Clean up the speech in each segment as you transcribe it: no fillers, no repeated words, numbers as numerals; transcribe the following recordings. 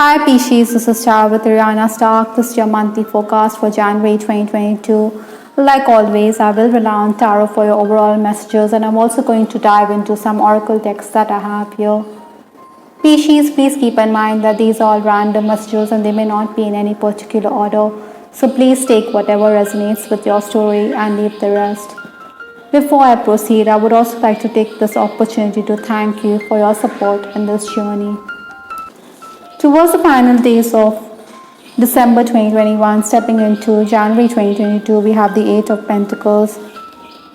Hi Pisces, this is Tara with Ariana Stark. This is your monthly forecast for January 2022. Like always, I will rely on tarot for your overall messages, and I'm also going to dive into some oracle texts that I have here. Pisces, please keep in mind that these are all random messages and they may not be in any particular order. So please take whatever resonates with your story and leave the rest. Before I proceed, I would also like to take this opportunity to thank you for your support in this journey. Towards the final days of December 2021, stepping into January 2022, we have the Eight of Pentacles.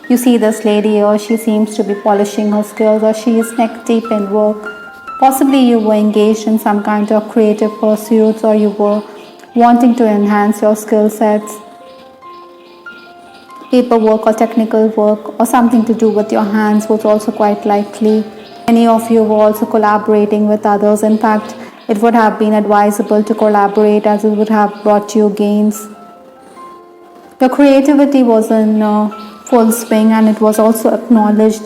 You see this lady here, she seems to be polishing her skills, or she is neck deep in work. Possibly you were engaged in some kind of creative pursuits, or you were wanting to enhance your skill sets, paperwork or technical work, or something to do with your hands was also quite likely. Many of you were also collaborating with others. In fact, it would have been advisable to collaborate as it would have brought you gains. Your creativity was in full swing and it was also acknowledged.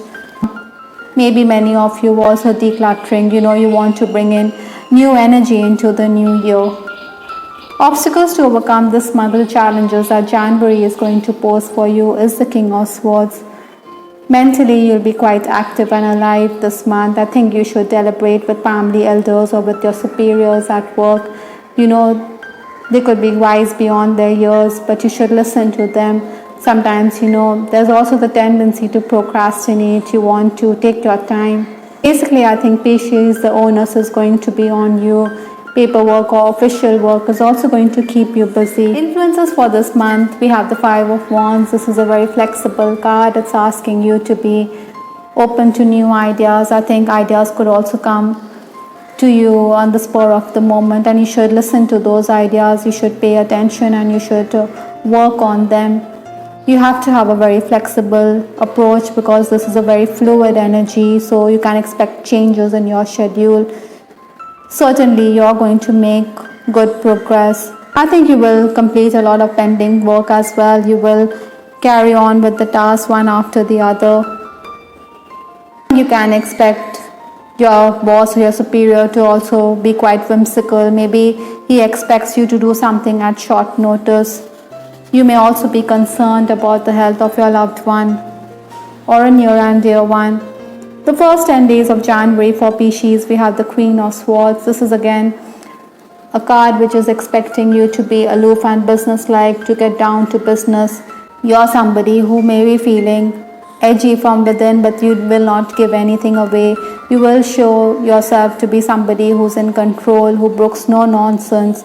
Maybe many of you were also decluttering. You want to bring in new energy into the new year. Obstacles to overcome this month, the challenges that January is going to pose for you is the King of Swords. Mentally, you'll be quite active and alive this month. I think you should deliberate with family elders or with your superiors at work. They could be wise beyond their years, but you should listen to them. Sometimes, there's also the tendency to procrastinate. You want to take your time. Basically, I think Pisces, the onus is going to be on you. Paperwork or official work is also going to keep you busy. Influences for this month, we have the Five of Wands. This is a very flexible card. It's asking you to be open to new ideas. I think ideas could also come to you on the spur of the moment, and you should listen to those ideas. You should pay attention and you should work on them. You have to have a very flexible approach because this is a very fluid energy, so you can expect changes in your schedule. Certainly, you're going to make good progress. I think you will complete a lot of pending work as well. You will carry on with the tasks one after the other. You can expect your boss or your superior to also be quite whimsical. Maybe he expects you to do something at short notice. You may also be concerned about the health of your loved one or a near and dear one. The first 10 days of January for Pisces, we have the Queen of Swords. This is again a card which is expecting you to be aloof and businesslike, to get down to business. You're somebody who may be feeling edgy from within, but you will not give anything away. You will show yourself to be somebody who's in control, who brooks no nonsense.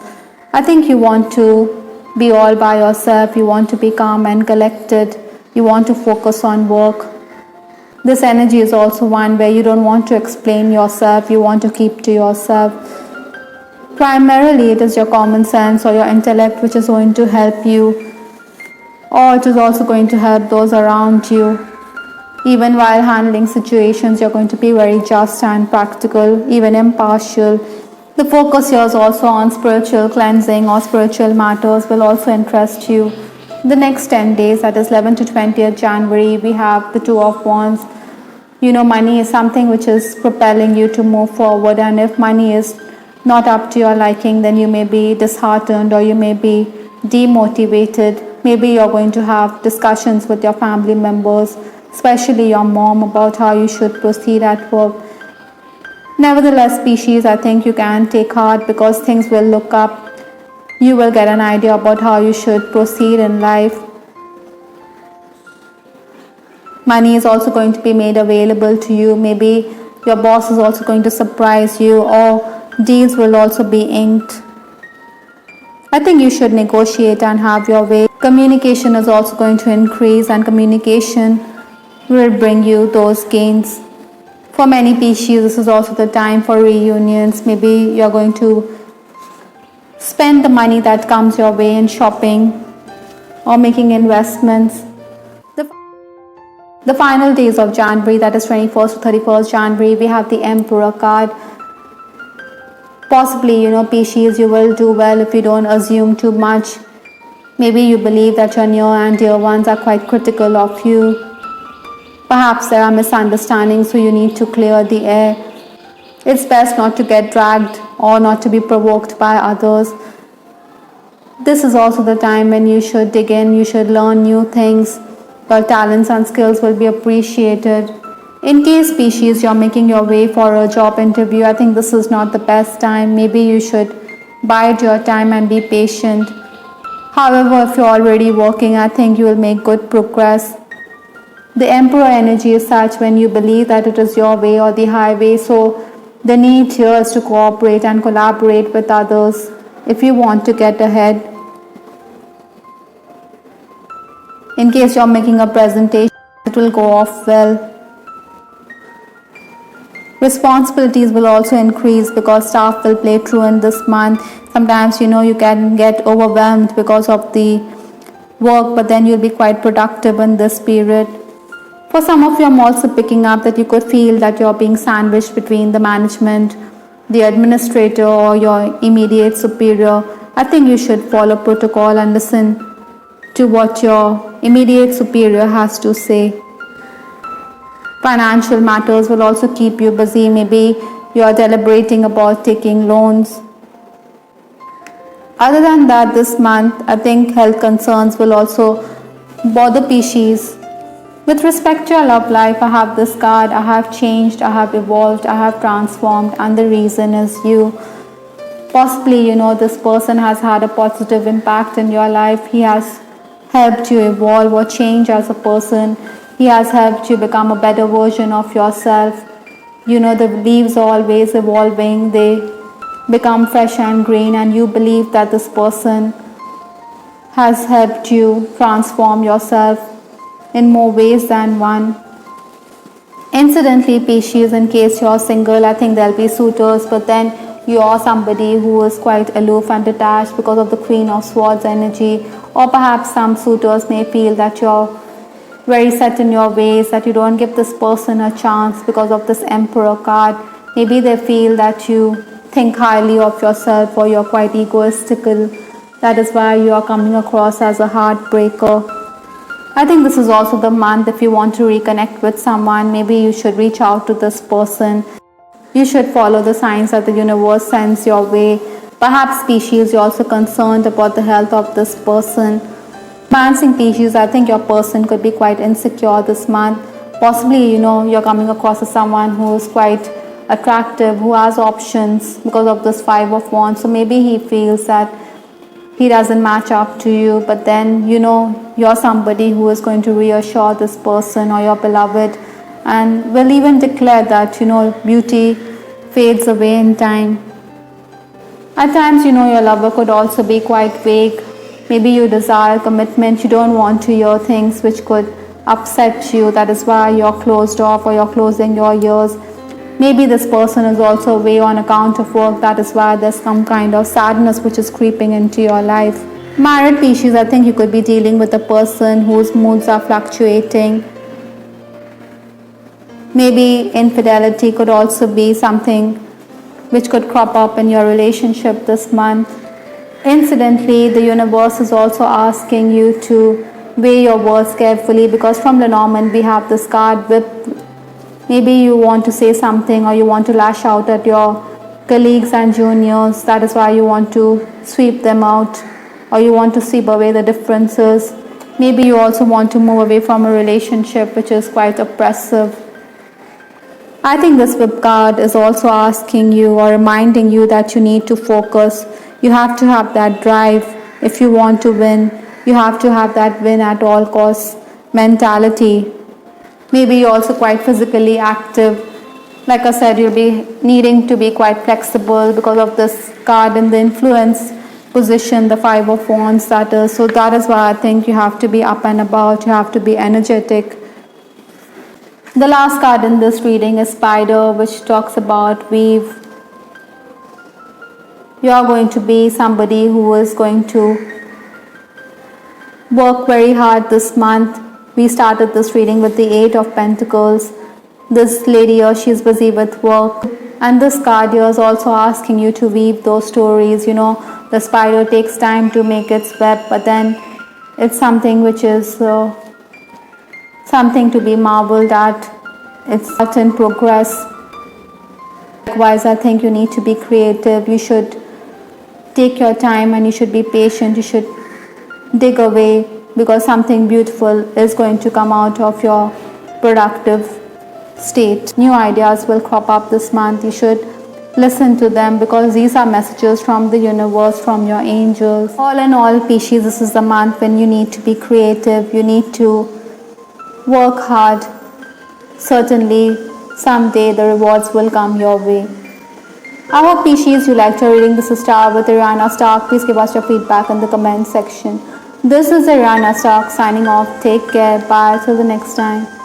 I think you want to be all by yourself. You want to be calm and collected. You want to focus on work. This energy is also one where you don't want to explain yourself, you want to keep to yourself. Primarily, it is your common sense or your intellect which is going to help you, or it is also going to help those around you. Even while handling situations, you're going to be very just and practical, even impartial. The focus here is also on spiritual cleansing or spiritual matters will also interest you. The next 10 days, that is 11th to 20th January, we have the Two of Wands. Money is something which is propelling you to move forward, and if money is not up to your liking, then you may be disheartened or you may be demotivated. Maybe you're going to have discussions with your family members, especially your mom, about how you should proceed at work. Nevertheless, Pisces, I think you can take heart because things will look up. You will get an idea about how you should proceed in life. Money is also going to be made available to you. Maybe your boss is also going to surprise you, or deals will also be inked. I think you should negotiate and have your way. Communication is also going to increase, and communication will bring you those gains. For many Pisces, this is also the time for reunions. Maybe you're going to spend the money that comes your way in shopping or making investments. The final days of January, that is 21st to 31st January, we have the Emperor card. Possibly, Pisces, you will do well if you don't assume too much. Maybe you believe that your near and dear ones are quite critical of you. Perhaps there are misunderstandings, so you need to clear the air. It's best not to get dragged or not to be provoked by others. This is also the time when you should dig in, you should learn new things. Your talents and skills will be appreciated. In case Pisces, you're making your way for a job interview, I think this is not the best time. Maybe you should bide your time and be patient. However, if you're already working, I think you will make good progress. The Emperor energy is such when you believe that it is your way or the highway, so the need here is to cooperate and collaborate with others if you want to get ahead. In case you're making a presentation, it will go off well. Responsibilities will also increase because staff will play truant this month. Sometimes you can get overwhelmed because of the work, but then you'll be quite productive in this period. For some of you, I'm also picking up that you could feel that you're being sandwiched between the management, the administrator, or your immediate superior. I think you should follow protocol and listen to what your immediate superior has to say. Financial matters will also keep you busy. Maybe you are deliberating about taking loans. Other than that, this month, I think health concerns will also bother Pisces. With respect to your love life, I have this card. I have changed, I have evolved, I have transformed, and the reason is you. Possibly, this person has had a positive impact in your life. He has helped you evolve or change as a person. He has helped you become a better version of yourself. The leaves are always evolving. They become fresh and green, and you believe that this person has helped you transform yourself in more ways than one. Incidentally, Pisces, in case you're single, I think there'll be suitors, but then you are somebody who is quite aloof and detached because of the Queen of Swords energy, or perhaps some suitors may feel that you're very set in your ways, that you don't give this person a chance because of this Emperor card. Maybe they feel that you think highly of yourself or you're quite egoistical. That is why you are coming across as a heartbreaker. I think this is also the month if you want to reconnect with someone. Maybe you should reach out to this person. You should follow the signs that the universe sends your way. Perhaps Pisces, you're also concerned about the health of this person. Balancing Pisces, I think your person could be quite insecure this month. Possibly, you're coming across as someone who is quite attractive, who has options because of this Five of Wands. So maybe he feels that he doesn't match up to you, but then you're somebody who is going to reassure this person or your beloved, and will even declare that beauty fades away in time. At times your lover could also be quite vague. Maybe you desire commitment, you don't want to hear things which could upset you. That is why you're closed off or you're closing your ears. Maybe this person is also away on account of work. That is why there's some kind of sadness which is creeping into your life. Married Pisces, I think you could be dealing with a person whose moods are fluctuating. Maybe infidelity could also be something which could crop up in your relationship this month. Incidentally, the universe is also asking you to weigh your words carefully, because from Lenormand we have this card whip. Maybe you want to say something or you want to lash out at your colleagues and juniors. That is why you want to sweep them out, or you want to sweep away the differences. Maybe you also want to move away from a relationship which is quite oppressive. I think this whip card is also asking you or reminding you that you need to focus. You have to have that drive. If you want to win, you have to have that win at all costs mentality. Maybe you're also quite physically active. Like I said, you'll be needing to be quite flexible because of this card in the influence position, the Five of Wands, that is. So that is why I think you have to be up and about, you have to be energetic. The last card in this reading is Spider, which talks about weave. You are going to be somebody who is going to work very hard this month. We started this reading with the Eight of Pentacles. This lady here, she's busy with work. And this card here is also asking you to weave those stories. The spider takes time to make its web, but then it's something which is something to be marveled at. It's in progress. Likewise, I think you need to be creative. You should take your time and you should be patient. You should dig away, because something beautiful is going to come out of your productive state. New ideas will crop up this month. You should listen to them, because these are messages from the universe, from your angels. All in all, Pisces, this is the month when you need to be creative. You need to work hard. Certainly, someday the rewards will come your way. I hope, Pisces, you liked your reading. This is Star with Ariana Stark. Please give us your feedback in the comment section. This is Ariana Stark signing off. Take care. Bye. Till the next time.